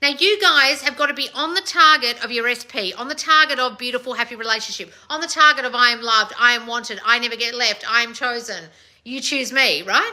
Now, you guys have got to be on the target of your SP, on the target of beautiful, happy relationship, on the target of I am loved, I am wanted, I never get left, I am chosen, you choose me, right?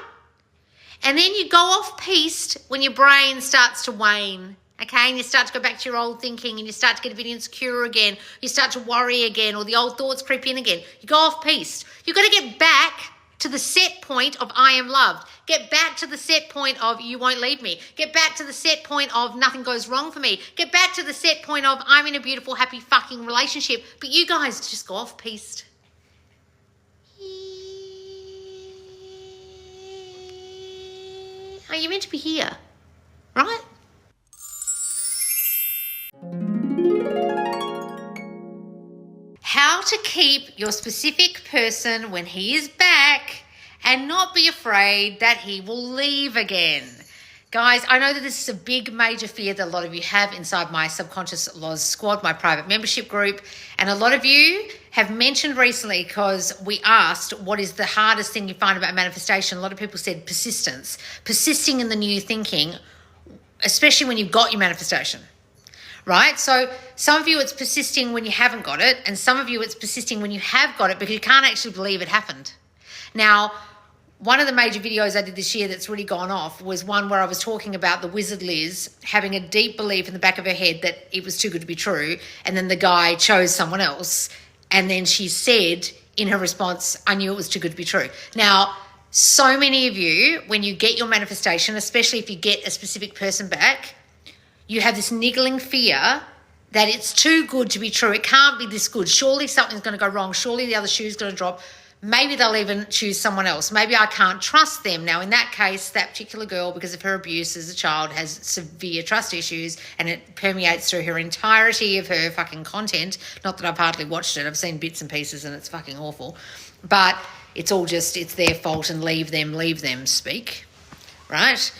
And then you go off-piste when your brain starts to wane, okay? And you start to go back to your old thinking and you start to get a bit insecure again. You start to worry again, or the old thoughts creep in again. You go off-piste. You've got to get back to the set point of I am loved. Get back to the set point of you won't leave me. Get back to the set point of nothing goes wrong for me. Get back to the set point of I'm in a beautiful, happy fucking relationship. But you guys just go off-piste. Oh, you're meant to be here, right? How to keep your specific person when he is back and not be afraid that he will leave again. Guys, I know that this is a big major fear that a lot of you have inside my Subconscious Laws Squad, my private membership group. And a lot of you have mentioned recently, because we asked what is the hardest thing you find about manifestation. A lot of people said persistence, persisting in the new thinking, especially when you've got your manifestation, right? So some of you it's persisting when you haven't got it, and some of you it's persisting when you have got it because you can't actually believe it happened. Now, one of the major videos I did this year that's really gone off was one where I was talking about the wizard Liz having a deep belief in the back of her head that it was too good to be true, and then the guy chose someone else, and then she said in her response, I knew it was too good to be true. Now, so many of you, when you get your manifestation, especially if you get a specific person back, you have this niggling fear that it's too good to be true. It can't be this good. Surely something's going to go wrong. Surely the other shoe's going to drop. Maybe they'll even choose someone else. Maybe I can't trust them. Now, in that case, that particular girl, because of her abuse as a child, has severe trust issues, and it permeates through her entirety of her fucking content. Not that I've hardly watched it. I've seen bits and pieces, and it's fucking awful. But it's all just, it's their fault, and leave them speak, right?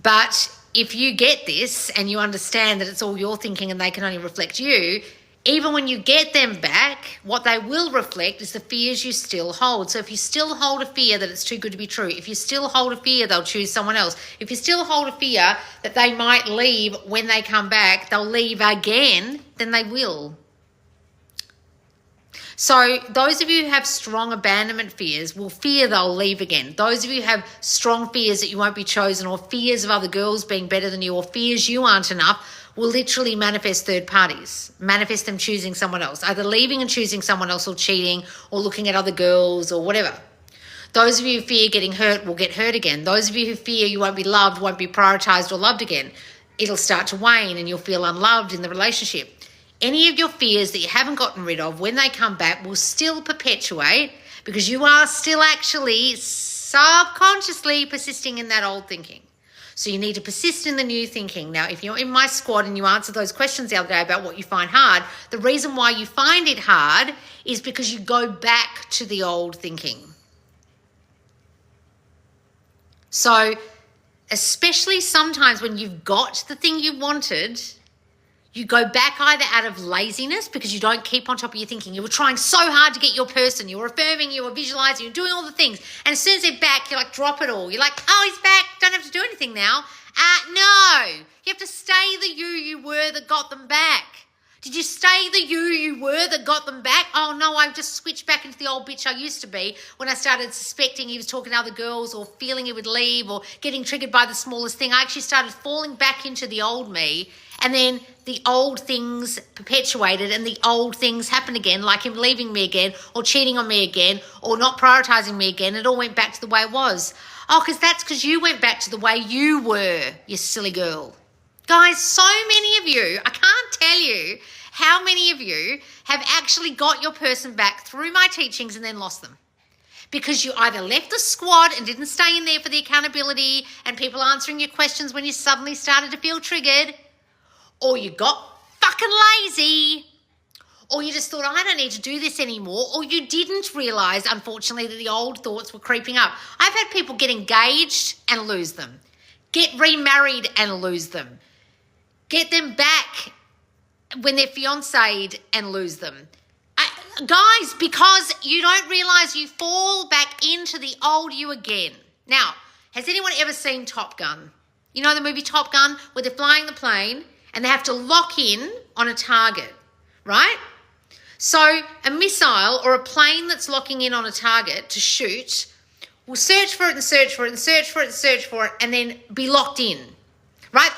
But if you get this and you understand that it's all your thinking and they can only reflect you, even when you get them back, what they will reflect is the fears you still hold. So if you still hold a fear that it's too good to be true, if you still hold a fear they'll choose someone else, if you still hold a fear that they might leave when they come back, they'll leave again, then they will. So those of you who have strong abandonment fears will fear they'll leave again. Those of you who have strong fears that you won't be chosen, or fears of other girls being better than you, or fears you aren't enough, will literally manifest third parties, manifest them choosing someone else, either leaving and choosing someone else, or cheating, or looking at other girls, or whatever. Those of you who fear getting hurt will get hurt again. Those of you who fear you won't be loved, won't be prioritized or loved again, it'll start to wane and you'll feel unloved in the relationship. Any of your fears that you haven't gotten rid of, when they come back, will still perpetuate, because you are still actually subconsciously persisting in that old thinking. So you need to persist in the new thinking. Now, if you're in my squad and you answered those questions the other day about what you find hard, the reason why you find it hard is because you go back to the old thinking. So especially sometimes when you've got the thing you wanted, you go back either out of laziness because you don't keep on top of your thinking. You were trying so hard to get your person. You were affirming, you were visualizing, you're doing all the things. And as soon as they're back, you're like, drop it all. You're like, oh, he's back. Don't have to do anything now. No. You have to stay the you were that got them back. Did you stay the you were that got them back? Oh, no, I've just switched back into the old bitch I used to be when I started suspecting he was talking to other girls, or feeling he would leave, or getting triggered by the smallest thing. I actually started falling back into the old me, and then the old things perpetuated and the old things happened again, like him leaving me again, or cheating on me again, or not prioritizing me again. It all went back to the way it was. Oh, because you went back to the way you were, you silly girl. Guys, so many of you, I can't tell you how many of you have actually got your person back through my teachings and then lost them. Because you either left the squad and didn't stay in there for the accountability and people answering your questions when you suddenly started to feel triggered, or you got fucking lazy, or you just thought, I don't need to do this anymore, or you didn't realize, unfortunately, that the old thoughts were creeping up. I've had people get engaged and lose them, get remarried and lose them, get them back when they're fiancéed and lose them. Guys, because you don't realize you fall back into the old you again. Now, has anyone ever seen Top Gun? You know the movie Top Gun, where they're flying the plane and they have to lock in on a target, right? So a missile or a plane that's locking in on a target to shoot will search for it and search for it and search for it and search for it and then be locked in, right?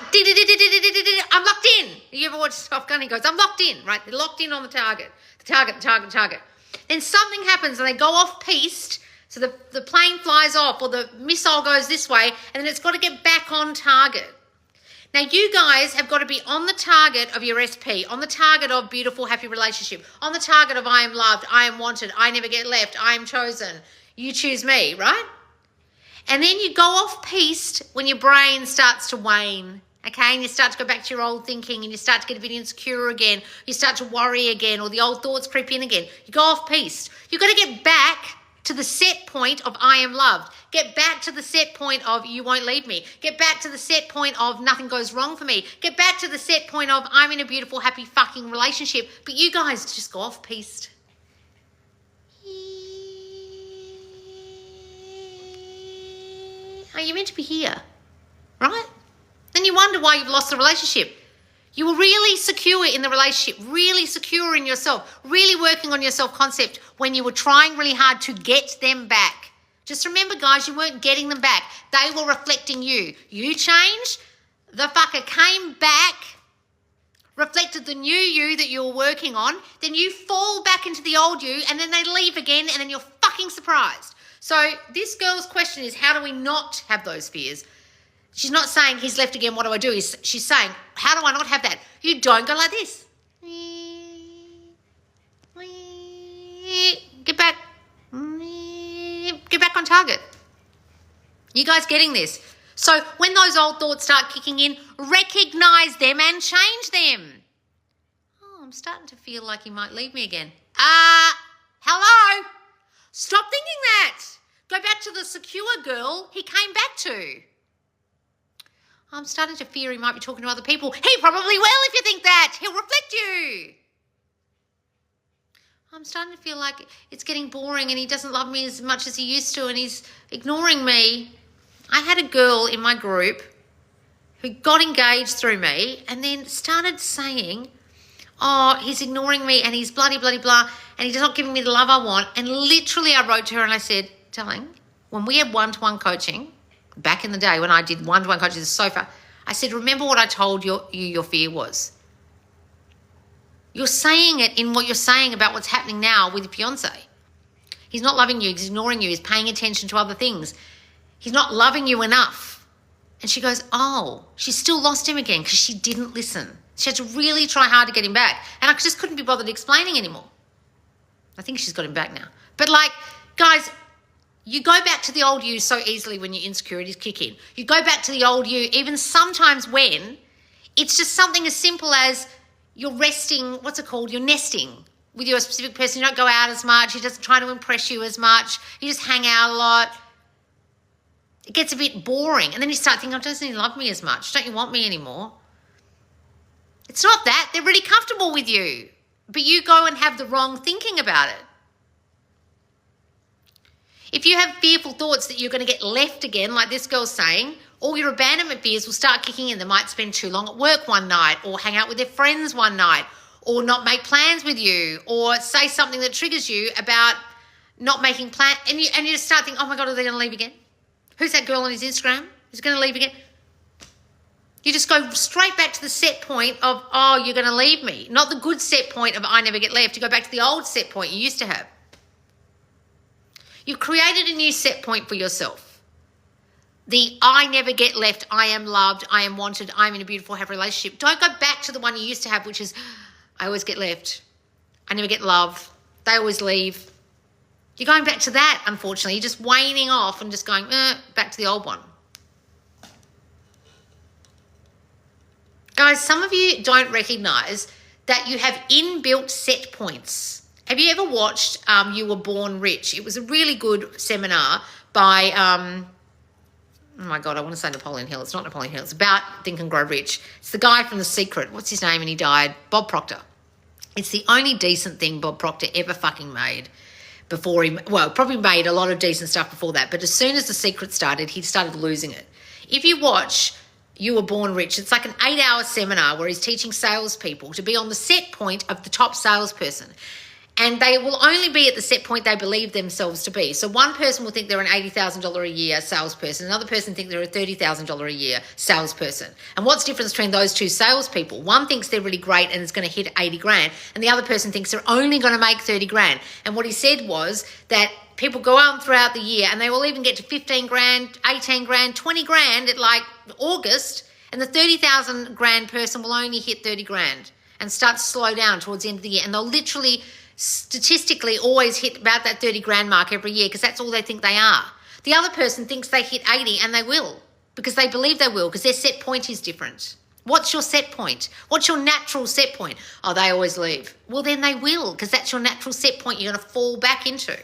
I'm locked in. You ever watch Top Gun? He goes, I'm locked in, right? They're locked in on the target. Then something happens and they go off piste. So the plane flies off or the missile goes this way and then it's got to get back on target. Now, you guys have got to be on the target of your SP, on the target of beautiful, happy relationship, on the target of I am loved, I am wanted, I never get left, I am chosen, you choose me, right? And then you go off piste when your brain starts to wane, okay? And you start to go back to your old thinking and you start to get a bit insecure again. You start to worry again or the old thoughts creep in again. You go off piste. You've got to get back to the set point of I am loved. Get back to the set point of you won't leave me. Get back to the set point of nothing goes wrong for me. Get back to the set point of I'm in a beautiful, happy fucking relationship. But you guys just go off piste. Are you meant to be here? Right? Then you wonder why you've lost the relationship. You were really secure in the relationship, really secure in yourself, really working on your self-concept when you were trying really hard to get them back. Just remember, guys, you weren't getting them back. They were reflecting you. You changed, the fucker came back, reflected the new you that you were working on, then you fall back into the old you, and then they leave again, and then you're fucking surprised. So this girl's question is, how do we not have those fears? She's not saying he's left again, what do I do? She's saying, how do I not have that? You don't go like this. Get back. Get back on target. You guys getting this? So when those old thoughts start kicking in, recognize them and change them. Oh, I'm starting to feel like he might leave me again. Hello? Stop thinking that. Go back to the secure girl he came back to. I'm starting to fear he might be talking to other people. He probably will if you think that. He'll reflect you. I'm starting to feel like it's getting boring and he doesn't love me as much as he used to and he's ignoring me. I had a girl in my group who got engaged through me and then started saying, oh, he's ignoring me and he's bloody, bloody, blah, and he's not giving me the love I want. And literally I wrote to her and I said, darling, when we had one-to-one coaching, back in the day when I did one-to-one coaching on the sofa, I said, remember what I told you your fear was? You're saying it in what you're saying about what's happening now with your fiancé. He's not loving you. He's ignoring you. He's paying attention to other things. He's not loving you enough. And she goes, oh, she still lost him again because she didn't listen. She had to really try hard to get him back. And I just couldn't be bothered explaining anymore. I think she's got him back now. But like, guys, you go back to the old you so easily when your insecurities kick in. You go back to the old you even sometimes when it's just something as simple as you're resting, what's it called? You're nesting with your specific person. You don't go out as much. He doesn't try to impress you as much. You just hang out a lot. It gets a bit boring. And then you start thinking, oh, doesn't he love me as much? Don't you want me anymore? It's not that. They're really comfortable with you. But you go and have the wrong thinking about it. If you have fearful thoughts that you're going to get left again, like this girl's saying, all your abandonment fears will start kicking in. They might spend too long at work one night or hang out with their friends one night or not make plans with you or say something that triggers you about not making plans. And you just start thinking, oh, my God, are they going to leave again? Who's that girl on his Instagram who's going to leave again? You just go straight back to the set point of, oh, you're going to leave me. Not the good set point of I never get left. You go back to the old set point you used to have. You've created a new set point for yourself. The I never get left, I am loved, I am wanted, I'm in a beautiful, happy relationship. Don't go back to the one you used to have, which is I always get left. I never get love. They always leave. You're going back to that, unfortunately. You're just waning off and just going back to the old one. Guys, some of you don't recognise that you have inbuilt set points. Have you ever watched You Were Born Rich? It was a really good seminar by, oh my God, I want to say Napoleon Hill. It's not Napoleon Hill. It's about Think and Grow Rich. It's the guy from The Secret. What's his name? And he died. Bob Proctor. It's the only decent thing Bob Proctor ever fucking made before he, well, probably made a lot of decent stuff before that. But as soon as The Secret started, he started losing it. If you watch You Were Born Rich. It's like an 8-hour seminar where he's teaching salespeople to be on the set point of the top salesperson. And they will only be at the set point they believe themselves to be. So one person will think they're an $80,000 a year salesperson. Another person thinks they're a $30,000 a year salesperson. And what's the difference between those two salespeople? One thinks they're really great and is going to hit 80 grand. And the other person thinks they're only going to make 30 grand. And what he said was that people go on throughout the year and they will even get to 15 grand, 18 grand, 20 grand at like August. And the 30,000 grand person will only hit 30 grand and start to slow down towards the end of the year. And they'll literally statistically always hit about that 30 grand mark every year because that's all they think they are. The other person thinks they hit 80 and they will because they believe they will because their set point is different. What's your set point? What's your natural set point? Oh, they always leave. Well, then they will because that's your natural set point you're going to fall back into.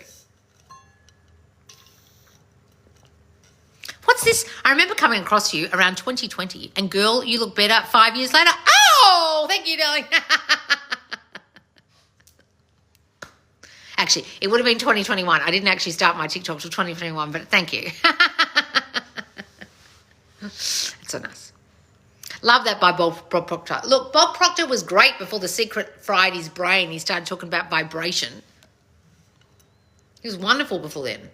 What's this? I remember coming across you around 2020 and girl, you look better 5 years later. Oh, thank you, darling. Actually, it would have been 2021. I didn't actually start my TikTok till 2021, but thank you. It's so nice. Love that by Bob Proctor. Look, Bob Proctor was great before The Secret fried his brain. He started talking about vibration. He was wonderful before then.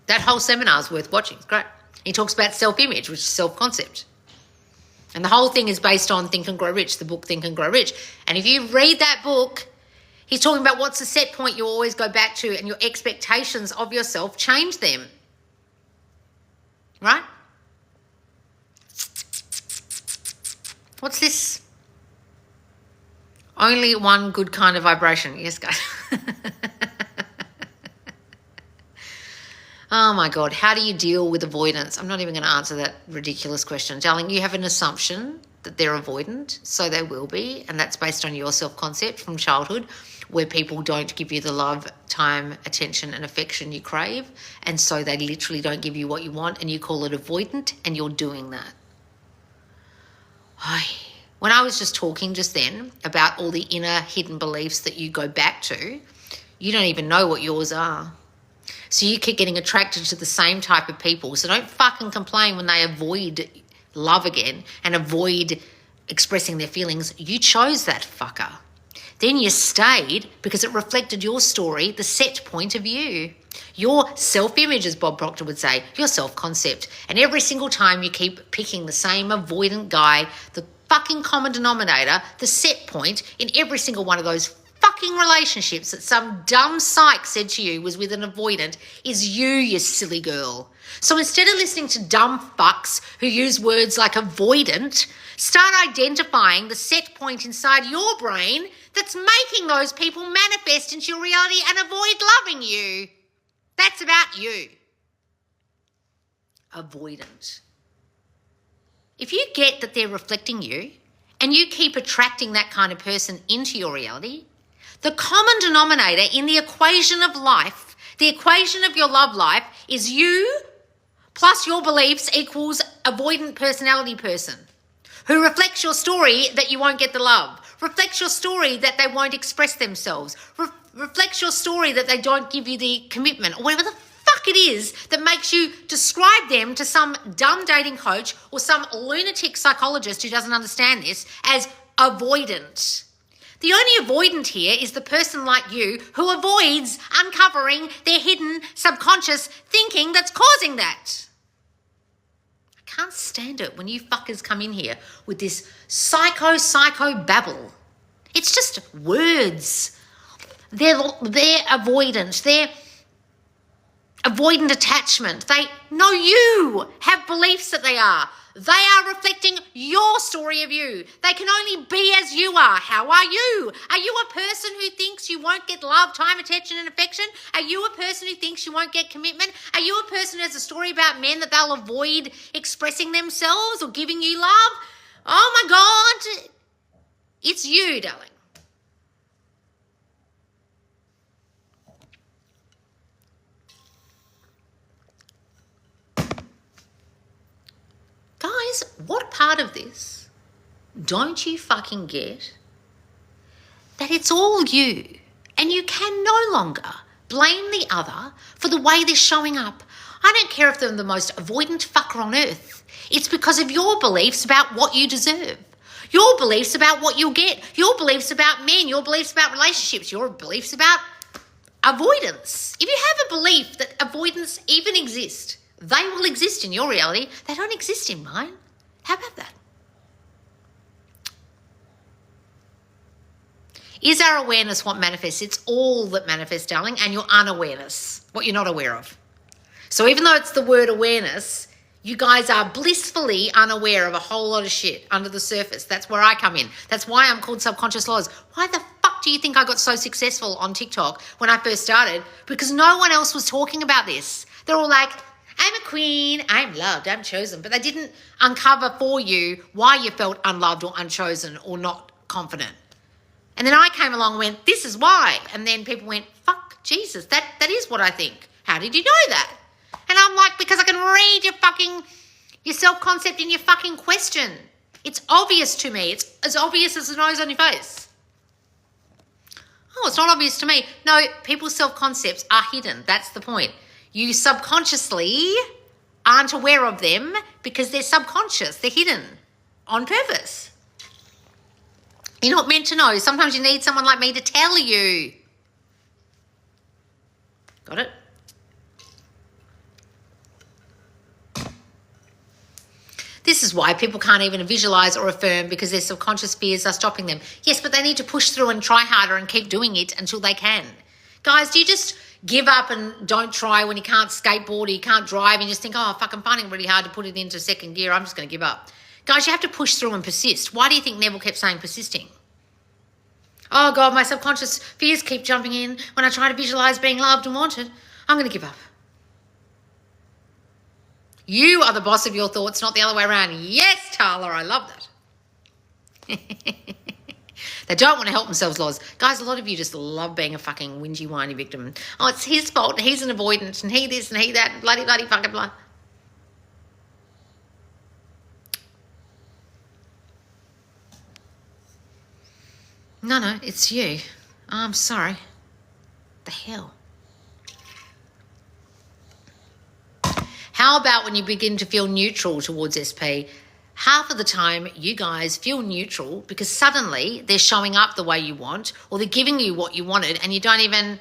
That whole seminar is worth watching. It's great. He talks about self-image, which is self-concept. And the whole thing is based on Think and Grow Rich, the book Think and Grow Rich. And if you read that book, he's talking about what's the set point you always go back to and your expectations of yourself, change them. Right? What's this? Only one good kind of vibration. Yes, guys. Oh my God, how do you deal with avoidance? I'm not even going to answer that ridiculous question. Darling, you have an assumption that they're avoidant, so they will be, and that's based on your self-concept from childhood, where people don't give you the love, time, attention, and affection you crave, and so they literally don't give you what you want, and you call it avoidant, and you're doing that. When I was just talking just then about all the inner hidden beliefs that you go back to, you don't even know what yours are. So you keep getting attracted to the same type of people. So don't fucking complain when they avoid love again and avoid expressing their feelings. You chose that fucker. Then you stayed because it reflected your story, the set point of you. Your self-image, as Bob Proctor would say, your self-concept. And every single time you keep picking the same avoidant guy, the fucking common denominator, the set point in every single one of those fucking relationships that some dumb psych said to you was with an avoidant is you silly girl. So instead of listening to dumb fucks who use words like avoidant, start identifying the set point inside your brain that's making those people manifest into your reality and avoid loving you. That's about you. Avoidant. If you get that they're reflecting you and you keep attracting that kind of person into your reality, the common denominator in the equation of life, the equation of your love life, is you plus your beliefs equals avoidant personality person who reflects your story that you won't get the love, reflects your story that they won't express themselves, reflects your story that they don't give you the commitment, or whatever the fuck it is that makes you describe them to some dumb dating coach or some lunatic psychologist who doesn't understand this as avoidant. The only avoidant here is the person like you who avoids uncovering their hidden subconscious thinking that's causing that. I can't stand it when you fuckers come in here with this psycho babble. It's just words. They're avoidant. They're avoidant attachment. They know you have beliefs that they are. They are reflecting your story of you. They can only be as you are. How are you? Are you a person who thinks you won't get love, time, attention, and affection? Are you a person who thinks you won't get commitment? Are you a person who has a story about men that they'll avoid expressing themselves or giving you love? Oh my God. It's you, darling. Guys, what part of this don't you fucking get? That it's all you and you can no longer blame the other for the way they're showing up. I don't care if they're the most avoidant fucker on earth. It's because of your beliefs about what you deserve. Your beliefs about what you'll get. Your beliefs about men. Your beliefs about relationships. Your beliefs about avoidance. If you have a belief that avoidance even exists, they will exist in your reality. They don't exist in mine. How about that? Is our awareness what manifests? It's all that manifests, darling, and your unawareness, what you're not aware of. So even though it's the word awareness, you guys are blissfully unaware of a whole lot of shit under the surface. That's where I come in. That's why I'm called Subconscious Laws. Why the fuck do you think I got so successful on TikTok when I first started? Because no one else was talking about this. They're all like, I'm a queen, I'm loved, I'm chosen. But they didn't uncover for you why you felt unloved or unchosen or not confident. And then I came along and went, this is why. And then people went, fuck, Jesus, that is what I think. How did you know that? And I'm like, because I can read your self-concept in your fucking question. It's obvious to me. It's as obvious as the nose on your face. Oh, it's not obvious to me. No, people's self-concepts are hidden. That's the point. You subconsciously aren't aware of them because they're subconscious. They're hidden on purpose. You're not meant to know. Sometimes you need someone like me to tell you. Got it? This is why people can't even visualize or affirm because their subconscious fears are stopping them. Yes, but they need to push through and try harder and keep doing it until they can. Guys, do you just give up and don't try when you can't skateboard or you can't drive and you just think, oh, fuck, I'm finding it really hard to put it into second gear. I'm just going to give up. Guys, you have to push through and persist. Why do you think Neville kept saying persisting? Oh, God, my subconscious fears keep jumping in when I try to visualize being loved and wanted. I'm going to give up. You are the boss of your thoughts, not the other way around. Yes, Tala, I love that. They don't want to help themselves, laws. Guys, a lot of you just love being a fucking whingy, whiny victim. Oh, it's his fault. He's an avoidant and he this and he that and bloody fucking blah. No, it's you. Oh, I'm sorry. The hell? How about when you begin to feel neutral towards SP? Half of the time, you guys feel neutral because suddenly they're showing up the way you want or they're giving you what you wanted and you don't even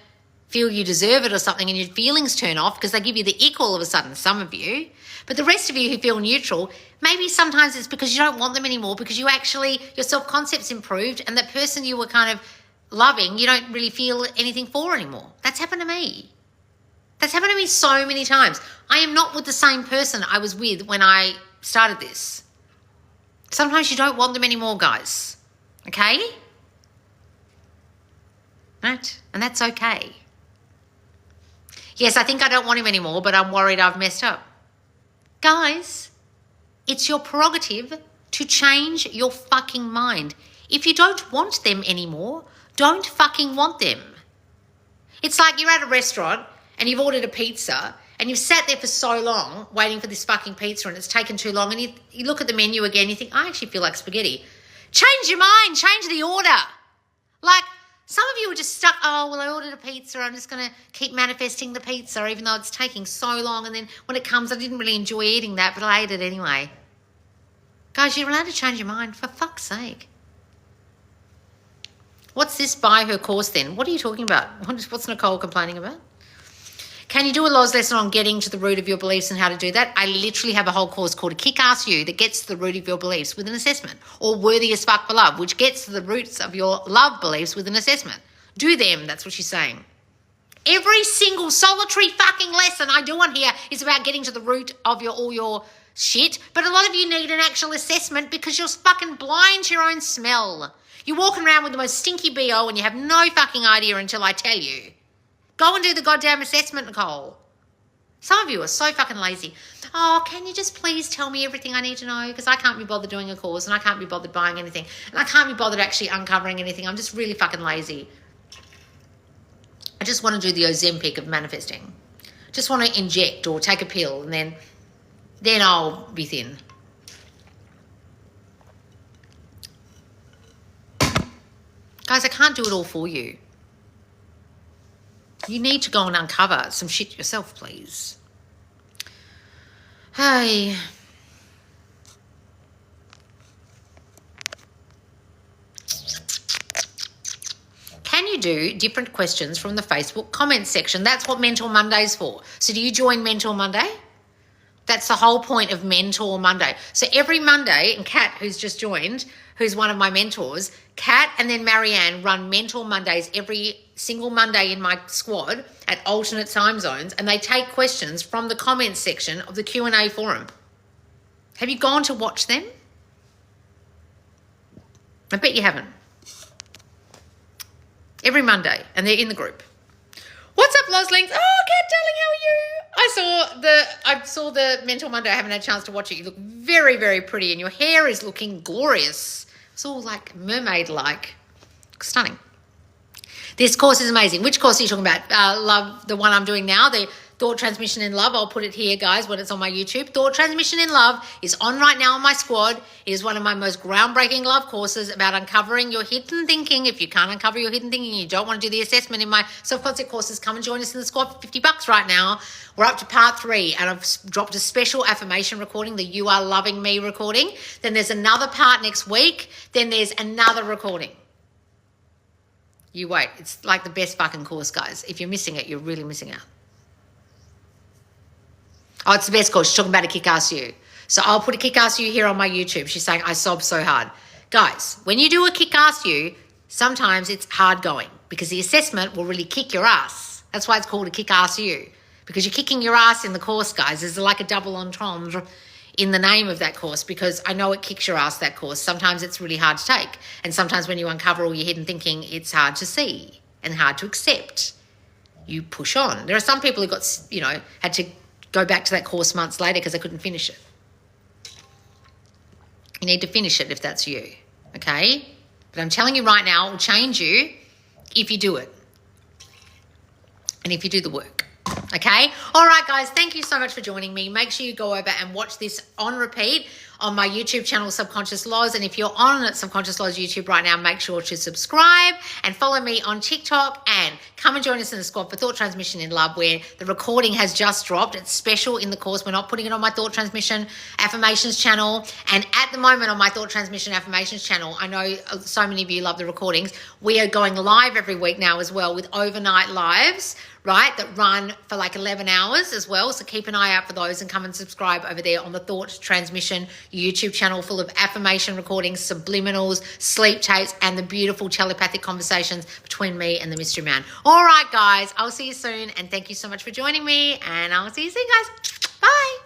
feel you deserve it or something and your feelings turn off because they give you the ick all of a sudden, some of you. But the rest of you who feel neutral, maybe sometimes it's because you don't want them anymore because your self-concept's improved and that person you were kind of loving, you don't really feel anything for anymore. That's happened to me. That's happened to me so many times. I am not with the same person I was with when I started this. Sometimes you don't want them anymore, guys. Okay? Right? And that's okay. Yes, I think I don't want him anymore, but I'm worried I've messed up. Guys, it's your prerogative to change your fucking mind. If you don't want them anymore, don't fucking want them. It's like you're at a restaurant and you've ordered a pizza and you've sat there for so long waiting for this fucking pizza and it's taken too long and you look at the menu again, you think, I actually feel like spaghetti. Change your mind, change the order. Like, some of you are just stuck, oh, well, I ordered a pizza, I'm just going to keep manifesting the pizza even though it's taking so long and then when it comes, I didn't really enjoy eating that, but I ate it anyway. Guys, you're allowed to change your mind, for fuck's sake. What's this buy her course then? What are you talking about? What's Nicole complaining about? Can you do a laws lesson on getting to the root of your beliefs and how to do that? I literally have a whole course called a Kick-Ass You that gets to the root of your beliefs with an assessment, or Worthy as Fuck for Love, which gets to the roots of your love beliefs with an assessment. Do them, that's what she's saying. Every single solitary fucking lesson I do on here is about getting to the root of all your shit, but a lot of you need an actual assessment because you're fucking blind to your own smell. You're walking around with the most stinky BO and you have no fucking idea until I tell you. Go and do the goddamn assessment, Nicole. Some of you are so fucking lazy. Oh, can you just please tell me everything I need to know? Because I can't be bothered doing a course and I can't be bothered buying anything. And I can't be bothered actually uncovering anything. I'm just really fucking lazy. I just want to do the Ozempic of manifesting. Just want to inject or take a pill and then I'll be thin. Guys, I can't do it all for you. You need to go and uncover some shit yourself, please. Hey. Can you do different questions from the Facebook comments section? That's what Mentor Monday's for. So do you join Mentor Monday? That's the whole point of Mentor Monday. So every Monday, and Kat, who's just joined, who's one of my mentors, Kat and then Marianne run Mentor Mondays every single Monday in my squad at alternate time zones, and they take questions from the comments section of the Q&A forum. Have you gone to watch them? I bet you haven't. Every Monday, and they're in the group. What's up, Loslings? Oh, Kat, darling, how are you? I saw the Mentor Monday. I haven't had a chance to watch it. You look very, very pretty, and your hair is looking glorious. It's all like mermaid-like. Stunning. This course is amazing. Which course are you talking about? Love, the one I'm doing now, the Thought Transmission in Love. I'll put it here, guys, when it's on my YouTube. Thought Transmission in Love is on right now on my squad. It is one of my most groundbreaking love courses about uncovering your hidden thinking. If you can't uncover your hidden thinking, you don't want to do the assessment in my self-concept courses, come and join us in the squad for $50 right now. We're up to part 3, and I've dropped a special affirmation recording, the You Are Loving Me recording. Then there's another part next week. Then there's another recording. You wait. It's like the best fucking course, guys. If you're missing it, you're really missing out. Oh, it's the best course. She's talking about a kick-ass you. So I'll put a kick-ass you here on my YouTube. She's saying, I sobbed so hard. Guys, when you do a kick-ass you, sometimes it's hard going because the assessment will really kick your ass. That's why it's called a kick-ass you, because you're kicking your ass in the course, guys. There's like a double entendre in the name of that course, because I know it kicks your ass, that course. Sometimes it's really hard to take. And sometimes when you uncover all your hidden thinking, it's hard to see and hard to accept. You push on. There are some people who got, had to go back to that course months later because they couldn't finish it. You need to finish it if that's you, okay? But I'm telling you right now, it will change you if you do it and if you do the work, okay? All right, guys, thank you so much for joining me. Make sure you go over and watch this on repeat on my YouTube channel, Subconscious Laws. And if you're on Subconscious Laws YouTube right now, make sure to subscribe and follow me on TikTok, and come and join us in the squad for Thought Transmission in Love, where the recording has just dropped. It's special in the course. We're not putting it on my Thought Transmission Affirmations channel. And at the moment on my Thought Transmission Affirmations channel, I know so many of you love the recordings. We are going live every week now as well with overnight lives, right, that run for like 11 hours as well. So keep an eye out for those and come and subscribe over there on the Thought Transmission YouTube channel, full of affirmation recordings, subliminals, sleep tapes, and the beautiful telepathic conversations between me and the mystery man. All right, guys, I'll see you soon, and thank you so much for joining me, and I'll see you soon, guys. Bye.